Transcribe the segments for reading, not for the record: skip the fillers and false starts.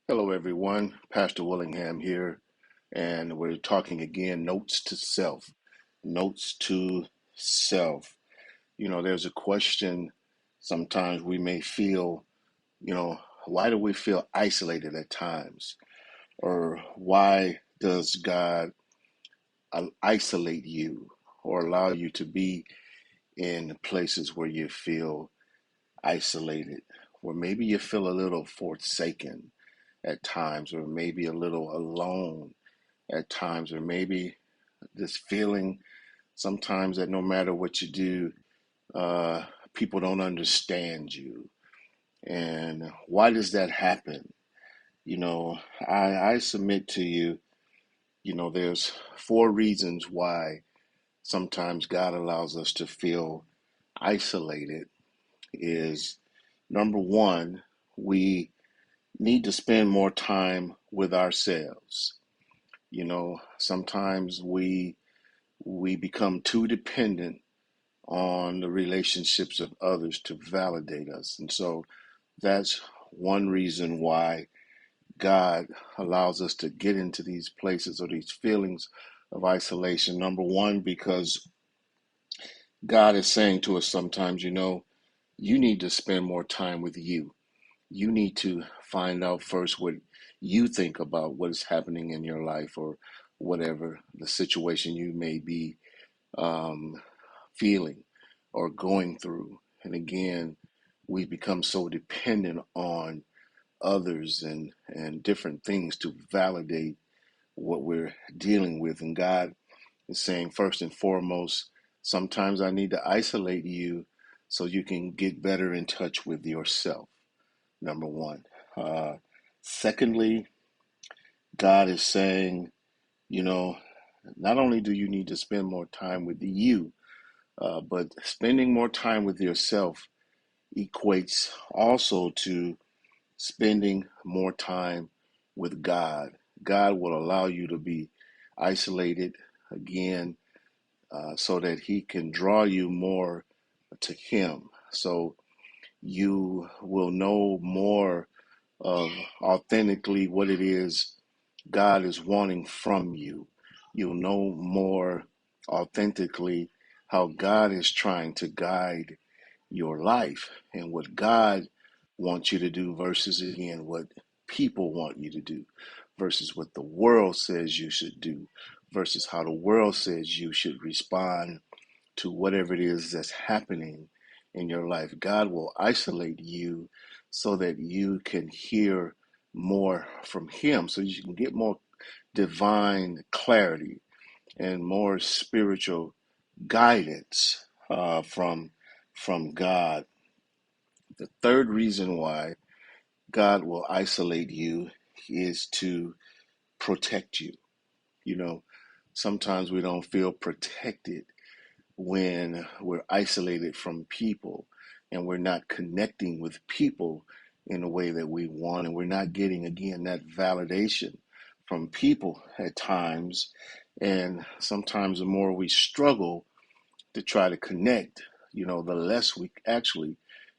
Hello, everyone. Pastor Willingham here, and we're talking again notes to self. Notes to self. There's a question sometimes we may feel, you know, why do we feel isolated at times? Or why does God isolate you or allow you to be in places where you feel isolated? Or maybe you feel a little forsaken at times, or maybe a little alone at times, or maybe this feeling sometimes that no matter what you do, uh, people don't understand you. And why does that happen? I submit to you, there's four reasons why sometimes God allows us to feel isolated. Is number one, we need to spend more time with ourselves. Sometimes we become too dependent on the relationships of others to validate us. And so that's one reason why God allows us to get into these places or these feelings of isolation. Number one, because God is saying to us sometimes, you need to spend more time with you. You need to find out first what you think about what is happening in your life, or whatever the situation you may be um, feeling or going through. And again, we become so dependent on others and different things to validate what we're dealing with. And God is saying, first and foremost, sometimes I need to isolate you so you can get better in touch with yourself. Number one. Uh, Secondly, God is saying, you know, not only do you need to spend more time with you, but spending more time with yourself equates also to spending more time with God. God will allow you to be isolated again, so that He can draw you more to Him. So you will know more of authentically what it is God is wanting from you. You'll know more authentically how God is trying to guide your life and what God wants you to do versus, again, what people want you to do, versus what the world says you should do, versus how the world says you should respond to whatever it is that's happening in your life. God will isolate you so that you can hear more from Him, so you can get more divine clarity and more spiritual guidance from God. The third reason why God will isolate you is to protect you. You know, Sometimes we don't feel protected when we're isolated from people and we're not connecting with people in the way that we want, and we're not getting, again, that validation from people at times. And sometimes the more we struggle to try to connect, the less we actually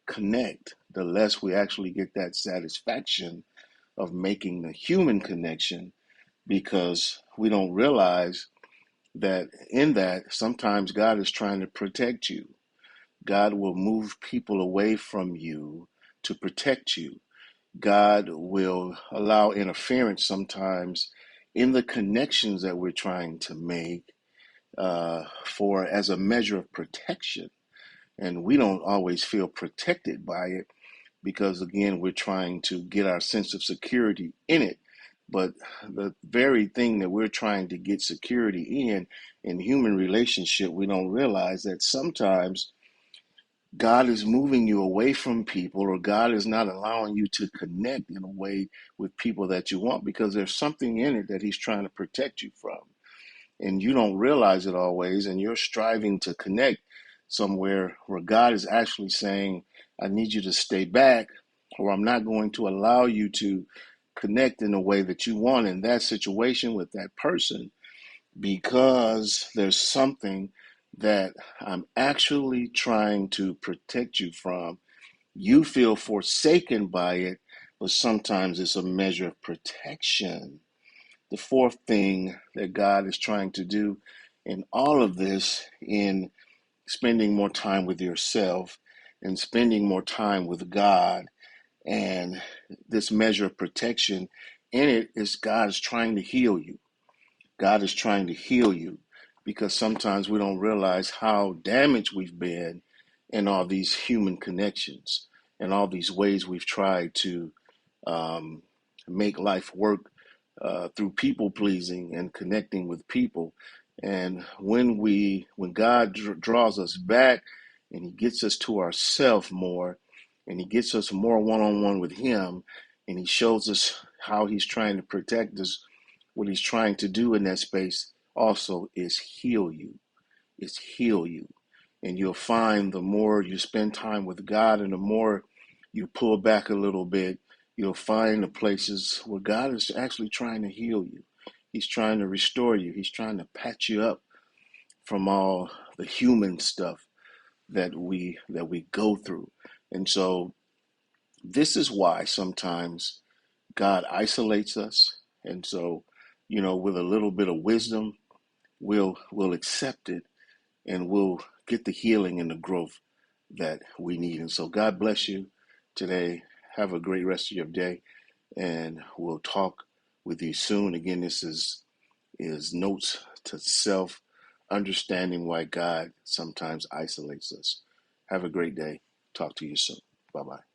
connect, the less we actually get that satisfaction of making the human connection, because we don't realize that in that sometimes God is trying to protect you. God will move people away from you to protect you. God will allow interference sometimes in the connections that we're trying to make, for as a measure of protection. And we don't always feel protected by it because, again, we're trying to get our sense of security in it. But the very thing that we're trying to get security in human relationship, we don't realize that sometimes God is moving you away from people, or God is not allowing you to connect in a way with people that you want, because there's something in it that He's trying to protect you from. And you don't realize it always, and you're striving to connect somewhere where God is actually saying, I need you to stay back, or I'm not going to allow you to connect in the way that you want in that situation with that person, because there's something that I'm actually trying to protect you from. You feel forsaken by it but sometimes it's a measure of protection. The fourth thing that God is trying to do in all of this, in spending more time with yourself and spending more time with God, and this measure of protection in it is God is trying to heal you. God is trying to heal you because sometimes we don't realize how damaged we've been in all these human connections and all these ways we've tried to um, make life work through people pleasing and connecting with people. And when God draws us back and He gets us to ourself more, and He gets us more one on one with Him, and He shows us how He's trying to protect us, what He's trying to do in that space also is heal you. Is heal you. And you'll find the more you spend time with God and the more you pull back a little bit, you'll find the places where God is actually trying to heal you. He's trying to restore you. He's trying to patch you up from all the human stuff that we go through. And so this is why sometimes God isolates us. And so, with a little bit of wisdom, we'll accept it, and we'll get the healing and the growth that we need. And so God bless you today. Have a great rest of your day, and we'll talk with you soon. Again, this is Notes to Self, understanding why God sometimes isolates us. Have a great day. Talk to you soon. Bye bye.